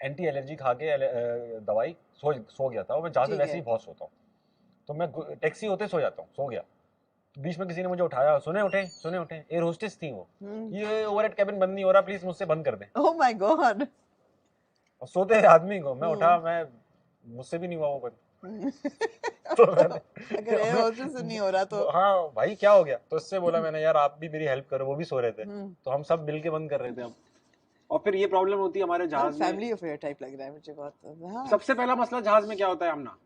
Anti allergy खा के दवाई सो गया था, और मैं जहाज में वैसे ही बहुत सोता हूँ, तो मैं टैक्सी होते सो जाता हूँ, सो गया, बीच में किसी ने मुझे उठाया, सुने उठे, एयर होस्टेस थी वो, ये ओवरहेड कैबिन बंद नहीं हो रहा, प्लीज मुझसे बंद कर दे। Oh my God. और सोते आदमी को मैं उठा, मैं मुझसे भी नहीं हुआ वो बंद। तो अगर एयर होस्टेस से नहीं हो रहा तो हाँ भाई क्या हो गया, तो इससे बोला मैंने, यार आप भी मेरी हेल्प करो, वो भी सो रहे थे, तो हम सब मिलके बंद कर रहे थे अब। और फिर ये प्रॉब्लम होती है हमारे जहाज में, फैमिली अफेयर टाइप लग रहा है मुझे बहुत। हाँ। सबसे पहला मसला जहाज में क्या होता है आमना,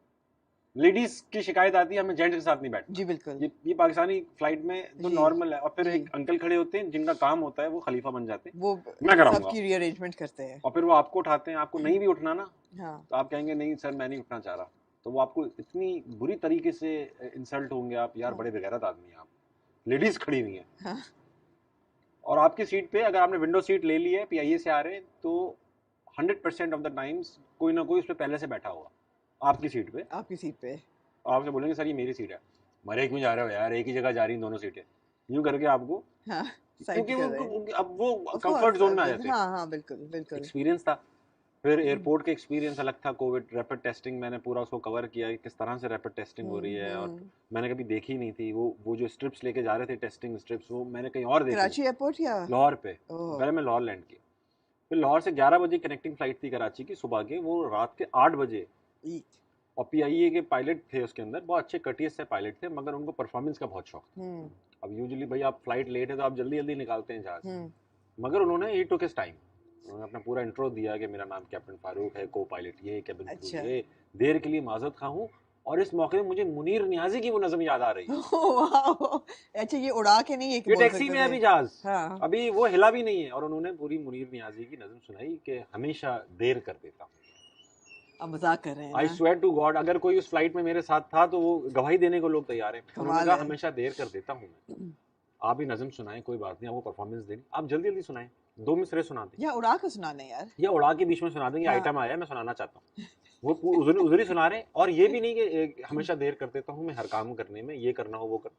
लेडीज की शिकायत आती है, हमें जेंट्स के साथ नहीं बैठना। जी बिल्कुल। ये पाकिस्तानी फ्लाइट में तो नॉर्मल है, और फिर एक अंकल खड़े होते हैं जिनका काम होता है वो खलीफा बन जाते हैं, वो मैं कराऊंगा, सबकी रीअरेंजमेंट करते हैं, और फिर वो आपको उठाते हैं, आपको नहीं भी उठना ना, हाँ, तो आप कहेंगे नहीं सर मैं नहीं उठना चाह रहा, तो वो आपको इतनी बुरी तरीके से इंसल्ट होंगे, आप यार बड़े बेगैरत आदमी हैं आप, लेडीज खड़ी हुई हैं, हाँ। और आपकी सीट पे अगर आपने विंडो सीट ले ली है, पीआईए से आ रहे हैं, तो 100% ऑफ द टाइम्स कोई ना कोई उस पर पहले से बैठा होगा आपकी सीट पे, आपसे बोलेंगे सर ये मेरी सीट है, मरे क्यों जा रहे हो यार, एक ही जगह जा रही हैं दोनों सीटें, यूं करके आपको, हाँ, क्योंकि अब वो कंफर्ट जोन में आ जाते हैं। हाँ हाँ बिल्कुल बिल्कुल। एक्सपीरियंस था, फिर एयरपोर्ट के एक्सपीरियंस अलग था, कोविड रैपिड टेस्टिंग मैंने पूरा उसको कवर किया, किस तरह से रैपिड टेस्टिंग हो रही है, और मैंने कभी देखी नहीं थी, वो जो स्ट्रिप्स लेके जा रहे थे टेस्टिंग स्ट्रिप्स, वो मैंने कहीं और देखी, कराची एयरपोर्ट या लाहौर पे, पहले मैं लाहौर लैंड किया, फिर लाहौर से 11 बजे कनेक्टिंग फ्लाइट थी कराची की सुबह के, वो रात के 8 बजे, और पीआईए के पायलट थे उसके अंदर, बहुत अच्छे कटियस से पायलट थे, मगर उनको परफॉर्मेंस का बहुत शौक था। अब यूजुअली भाई आप फ्लाइट लेट है तो आप जल्दी जल्दी निकालते हैं जहाज, मगर उन्होंने ही टुक हिज टाइम, उन्होंने अपना पूरा इंट्रो दिया कि मेरा नाम कैप्टन फारूक है, को पायलट ये, कैबिन क्रू ये, देर के लिए माजरत खा हूँ, और इस मौके में मुझे मुनीर नियाजी की वो नज़म याद आ रही है। अच्छा ये उड़ा के नहीं, ये टैक्सी में अभी जहाज, हाँ। अभी वो हिला भी नहीं है, और उन्होंने पूरी मुनीर नियाजी की नज़म सुनाई कि हमेशा देर कर देता हूँ। अब मजाक कर रहे हैं, आई स्वेयर टू गॉड, अगर कोई उस फ्लाइट में मेरे साथ था तो वो गवाही देने को लोग तैयार हैं, उन्होंने कहा हमेशा देर कर देता हूँ मैं, आप ही नज़म सुनाएं, कोई बात नहीं, आपको परफॉर्मेंस देनी, आप जल्दी जल्दी सुनाएं, 2 मिसरे सुना दें, या उड़ा के सुना दें यार, या उड़ा के बीच में सुना देंगे, आइटम आया मैं सुनाना चाहता हूँ, वो उधर ही सुना रहे, और ये भी नहीं कि हमेशा देर कर देता हूँ मैं हर काम करने में, ये करना हो वो कर,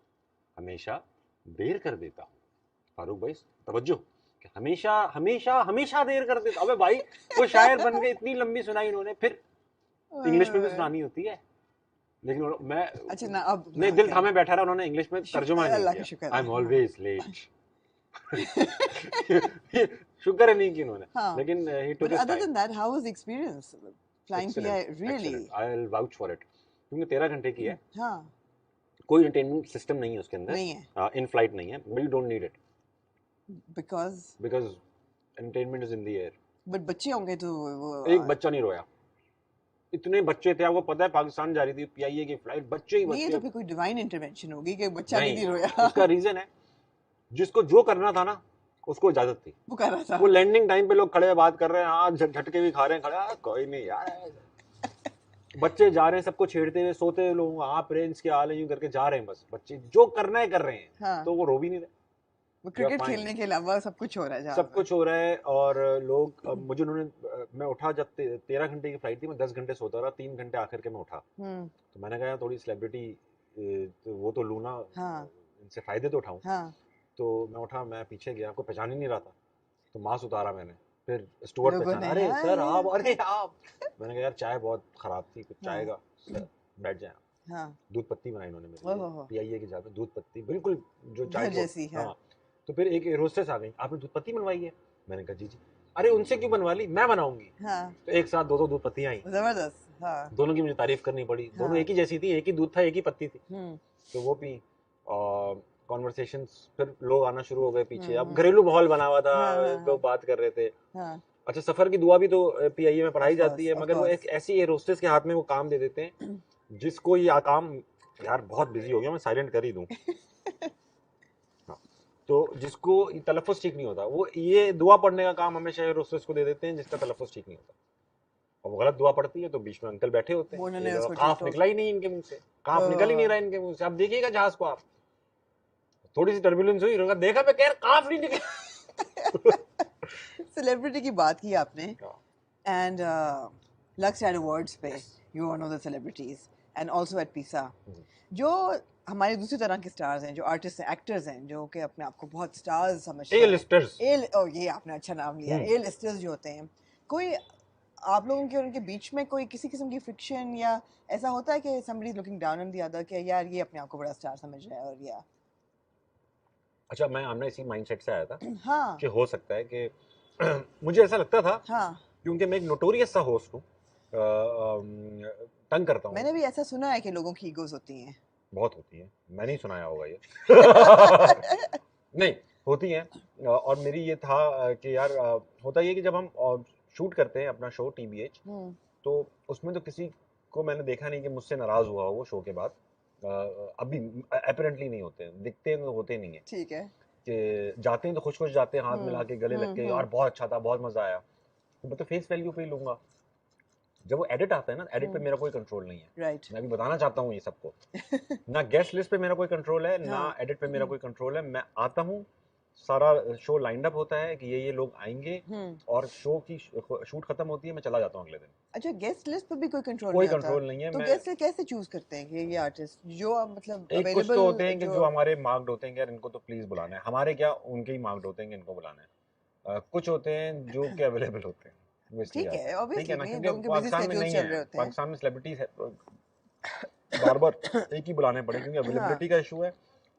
हमेशा देर कर देता हूँ, फारूक भाई तवज्जो, हमेशा हमेशा हमेशा देर कर देता, अबे भाई वो शायर बन गए, इतनी लंबी सुनाई उन्होंने, फिर इंग्लिश में भी सुनानी होती है, लेकिन मैं अच्छा ना, अब नहीं दिल थामे बैठा रहा, उन्होंने इंग्लिश में तर्जुमा नहीं किया, आई एम ऑलवेज लेट, शुक्र है नहीं कि उन्होंने, लेकिन he took his time. Other than that how was the experience flying PI, really I will vouch for it, क्योंकि 13 घंटे की है, हां, कोई एंटरटेनमेंट सिस्टम नहीं है उसके अंदर, नहीं है, इन फ्लाइट नहीं है, but you don't need it, because entertainment is in the air, but बच्चे होंगे तो वो, एक बच्चा नहीं रोया, इतने बच्चे थे, आपको पता है पाकिस्तान जा रही थी पीआईए की फ्लाइट, बच्चे ही बच्चे, नहीं तो फिर कोई डिवाइन इंटरवेंशन होगी कि बच्चा नहीं रोया, उसका रीजन है जिसको जो करना था ना उसको इजाजत थी, वो कर रहा था, वो लैंडिंग टाइम पे लोग खड़े बात कर रहे हैं, हाँ झटके भी खा रहे हैं, खड़े कोई नहीं यार, बच्चे जा रहे हैं सबको छेड़ते हुए, सोते हुए लोग, हाँ प्रिंस के हाल है, यूं करके जा रहे हैं, बस बच्चे जो करना है कर रहे हैं, हाँ। तो वो रो भी नहीं रहे, वो क्रिकेट खेलने के अलावा सब कुछ हो रहा है, सब कुछ हो रहा है, और लोग मुझे उन्होंने, मैं उठा जब 13 घंटे की फ्लाइट थी, मैं 10 घंटे सोता रहा, 3 घंटे आखिर के मैं उठा, तो मैंने कहा थोड़ी सेलिब्रिटी तो वो तो लूना, हाँ। इनसे फायदे तो उठाऊं, हाँ। तो मैं उठा, मैं पीछे गया, आपको पहचान ही नहीं रहा था, तो मास्क उतारा मैंने, फिर स्टुअर्ड पहचाना, अरे सर आप, अरे आप, मैंने कहा यार चाय बहुत खराब थी, कुछ चाय का, बैठ जाए, हाँ। दूध पत्ती बनाई इन्होंने मेरे लिए, पीआईए की जगह दूध पत्ती, बिल्कुल जो चाय जैसी, हाँ। तो फिर एक रोस्टेस आ गई, आपने दूध पत्ती बनवाई है, मैंने कहा जी जी, अरे उनसे क्यों बनवा ली, मैं बनाऊंगी, हाँ। तो एक साथ दो दूध पत्तियां आई, जबरदस्त, हाँ। दोनों की मुझे तारीफ करनी पड़ी, हाँ। दोनों एक ही जैसी थी, एक ही दूध था, एक ही पत्ती थी, तो वो पी, कॉन्वर्सेशंस, फिर लोग आना शुरू हो गए पीछे, अब घरेलू माहौल बना हुआ था, लोग बात कर रहे थे, अच्छा सफर की दुआ भी तो पीआईए में पढ़ाई जाती है, मगर वो एक ऐसी एयर होस्टेस के हाथ में वो काम दे देते हैं जिसको ये काम, यार बहुत बिजी हो गया, मैं साइलेंट कर ही दूं, तो जिसको तलफ़ुज़ ठीक नहीं होता, वो ये दुआ पढ़ने का काम हमेशा एयर होस्टेस को दे देते हैं जिसका तलफ़ुज़ ठीक नहीं होता, और वो गलत दुआ पढ़ती है, तो बीच में अंकल बैठे होते हैं, काफ निकला ही नहीं इनके मुंह से, काफ निकल ही नहीं रहा इनके मुंह से, अब देखिएगा जहाज को आप, थोड़ी सी टर्बुलेंस हुई, देखा मैं कह काफ नहीं निकला। सेलिब्रिटी की बात की आपने, एंड लक्स एंड अवार्ड्स पे you one of the celebrities, and also at पीसा, जो हमारे दूसरी तरह के स्टार्स हैं, जो आर्टिस्ट हैं, एक्टर्स हैं, जो कि अपने आप को बहुत स्टार्स समझते हैं, ए लिस्टर्स, ये आपने अच्छा नाम लिया, ए लिस्टर्स जो होते हैं, कोई आप लोगों के और उनके बीच में कोई किसी किस्म की फ्रिक्शन या ऐसा होता है कि somebody is looking down on the other कि यार ये अपने आप को बड़ा स्टार समझ रहा है और या अच्छा मैं आमना इसी माइंडसेट से आया था हाँ कि हो सकता है कि मुझे ऐसा लगता था हाँ क्योंकि मैं एक नोटोरियस सा होस्ट हूँ, तंग करता हूँ। मैंने भी ऐसा सुना है कि लोगों की ईगोज होती हैं। बहुत होती है, मैं नहीं सुनाया होगा ये नहीं होती हैं। और मेरी ये था कि यार होता ये कि जब हम शूट करते हैं अपना शो TBH, तो उसमें तो किसी को मैंने देखा नहीं कि मुझसे नाराज हुआ हो वो शो के बाद। अभी अपेरेंटली नहीं होते हैं, दिखते हैं तो होते नहीं है। ठीक है कि जाते हैं तो खुश खुश जाते हैं, हाथ मिला के गले लग के, यार बहुत अच्छा था, बहुत मजा आया, तो मैं तो फेस वैल्यू पे ही लूंगा। जब वो एडिट आता है ना, एडिट पे मेरा कोई कंट्रोल नहीं है। राइट मैं भी बताना चाहता हूँ ये सबको ना गेस्ट लिस्ट पे मेरा कोई कंट्रोल है, ना हाँ। एडिट पे मेरा कोई कंट्रोल है। मैं आता हूँ, सारा शो लाइंड अप होता है कि ये लोग आएंगे, और शो की शूट खत्म होती है, मैं चला जाता हूँ अगले दिन। अच्छा गेस्ट लिस्ट पे भी कोई कंट्रोल कोई नहीं कंट्रोल नहीं है। तो गेस्ट कैसे चूज करते हैं कि ये आर्टिस्ट जो मतलब एक कुछ तो होते हैं कि जो हमारे मार्क्ड होते हैं कि यार इनको तो प्लीज बुलाना है, हमारे क्या उनके ही मार्क्ड होते हैं कि इनको बुलाना है। कुछ होते हैं जो कि अवेलेबल होते हैं, ठीक है ऑब्वियसली ना, नहीं, क्योंकि लोगों के बिजनेस पाकिस्तान में नहीं चल रहे है, होते हैं। पाकिस्तान में सेलिब्रिटीज है बार बार एक ही बुलाने पड़े क्योंकि अवेलेबिलिटी का इशू है,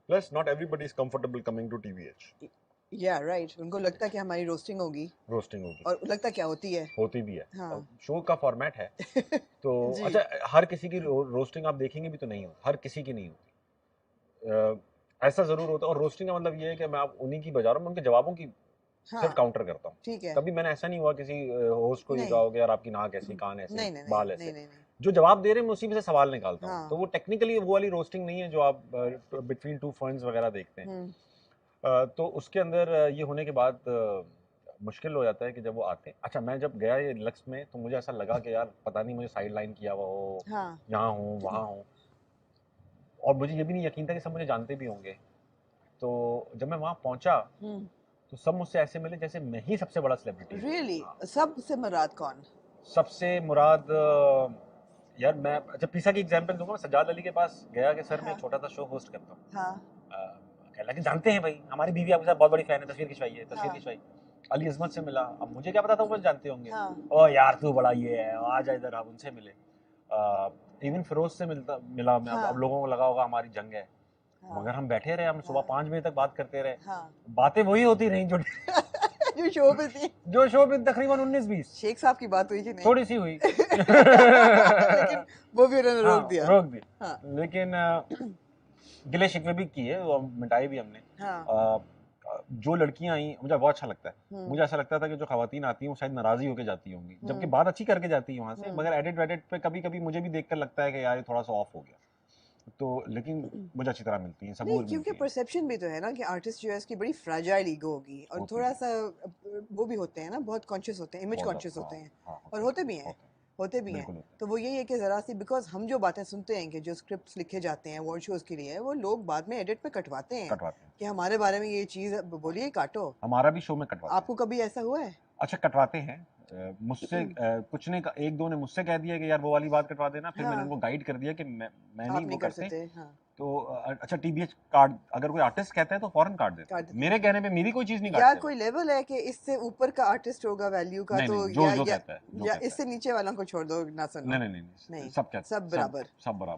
plus not everybody is comfortable coming to TBH। Yeah right, उनको लगता है कि हमारी रोस्टिंग होगी और लगता क्या होती भी है। हाँ। शो का फॉर्मेट है तो अच्छा हर किसी की रोस्टिंग आप देखेंगे भी तो नहीं होती, हर किसी की नहीं होती। ऐसा जरूर होता है, और रोस्टिंग का मतलब ये है कि मैं आप उन्हीं की बजा रहा हूँ, उनके जवाबों की सिर्फ काउंटर करता हूँ। ठीक है, कभी मैंने ऐसा नहीं हुआ किसी होस्ट को ये कहा हो कि यार आपकी नाक ऐसी, कान ऐसे, बाल ऐसे। नहीं। जो जवाब दे रहे हैं मैं उसी में से सवाल निकालता हूँ। तो वो टेक्निकली वो वाली रोस्टिंग नहीं है जो आप बिटवीन टू फर्न्स वगैरह देखते हैं। तो उसके अंदर ये होने के बाद मुश्किल हो जाता है कि जब वो आते हैं। अच्छा मैं जब गया ये लक्स में तो मुझे ऐसा लगा कि यार पता नहीं मुझे साइड लाइन किया हुआ हो, यहाँ हूँ वहाँ हूँ, और मुझे ये भी नहीं यकीन था कि सब मुझे जानते भी होंगे। तो जब मैं वहाँ पहुँचा तो सब मुझसे ऐसे मिले जैसे मैं ही सबसे बड़ा सेलिब्रिटी। रियली? सबसे मुराद कौन? सबसे मुराद यार मैं जब पीसा की एग्जांपल दूंगा, मैं सज्जाद अली के पास गया कि सर मैं छोटा सा शो होस्ट करता हूँ। कह लगा कि जानते हैं भाई, हमारी बीवी आपके साथ बहुत बड़ी फैन है, तस्वीर खिंचवाइए, तस्वीर खिंचवाई। अली अजमत से मिला, अब मुझे क्या पता था वो जानते होंगे। ओ यार तू बड़ा ये है, आ जा इधर, आप उनसे मिले। इवन फिरोज से मिला मैं। अब लोगों को लगा होगा हमारी जंग है, मगर हम बैठे रहे, हम सुबह 5 बजे तक बात करते रहे। बातें वही होती रही जो शो पे थी, जो शो पे तकरीबन 19-20। शेख साहब की बात हुई कि नहीं? थोड़ी सी हुई लेकिन वो भी उन्होंने रोक दिया। लेकिन गिले शिकवे भी किए और मिटाए भी हमने। जो लड़कियां आई मुझे बहुत अच्छा लगता है। मुझे ऐसा लगता था कि जो खवातीन आती हैं वो शायद नाराजी होके जाती होंगी, जबकि बात अच्छी करके जाती है वहां से, मगर एडिट वेडिट पे कभी कभी मुझे भी देखकर लगता है कि यार ये थोड़ा सा ऑफ हो गया। तो लेकिन मुझे अच्छी तरह मिलती हैं, सबूत मिलती हैं। क्योंकि परसेप्शन भी तो है ना कि आर्टिस्ट जो है इसकी बड़ी फ्रैजाइल ईगो होगी, और थोड़ा सा वो भी होते हैं ना, बहुत कॉन्शियस होते हैं, इमेज कॉन्शियस होते हैं, और होते भी हैं। तो वो यही है कि ज़रा सी, बिकॉज हम जो बातें सुनते हैं कि जो स्क्रिप्ट्स लिखे जाते हैं अवार्ड शोज के लिए, वो लोग बाद में एडिट में कटवाते हैं कि हमारे बारे में ये चीज़ बोलिए, काटो। हमारा भी शो में कटवाते हैं। आपको कभी ऐसा हुआ है? अच्छा कटवाते हैं मुझसे, कुछ ने एक दो ने मुझसे कह दिया कि यार वो वाली बात कटवा देना, फिर मैंने उनको गाइड कर दिया कि मैं नहीं वो कर सकते। तो अच्छा TBH कार्ड अगर कोई आर्टिस्ट कहता है तो फौरन कार्ड देते हैं। मेरे कहने पे मेरी कोई चीज नहीं काटते। या कोई लेवल है कि इससे ऊपर का आर्टिस्ट होगा वैल्यू का, तो जो कहता है, या इससे नीचे वालों को छोड़ दो, ना सुनो। नहीं सब कहते हैं, सब बराबर।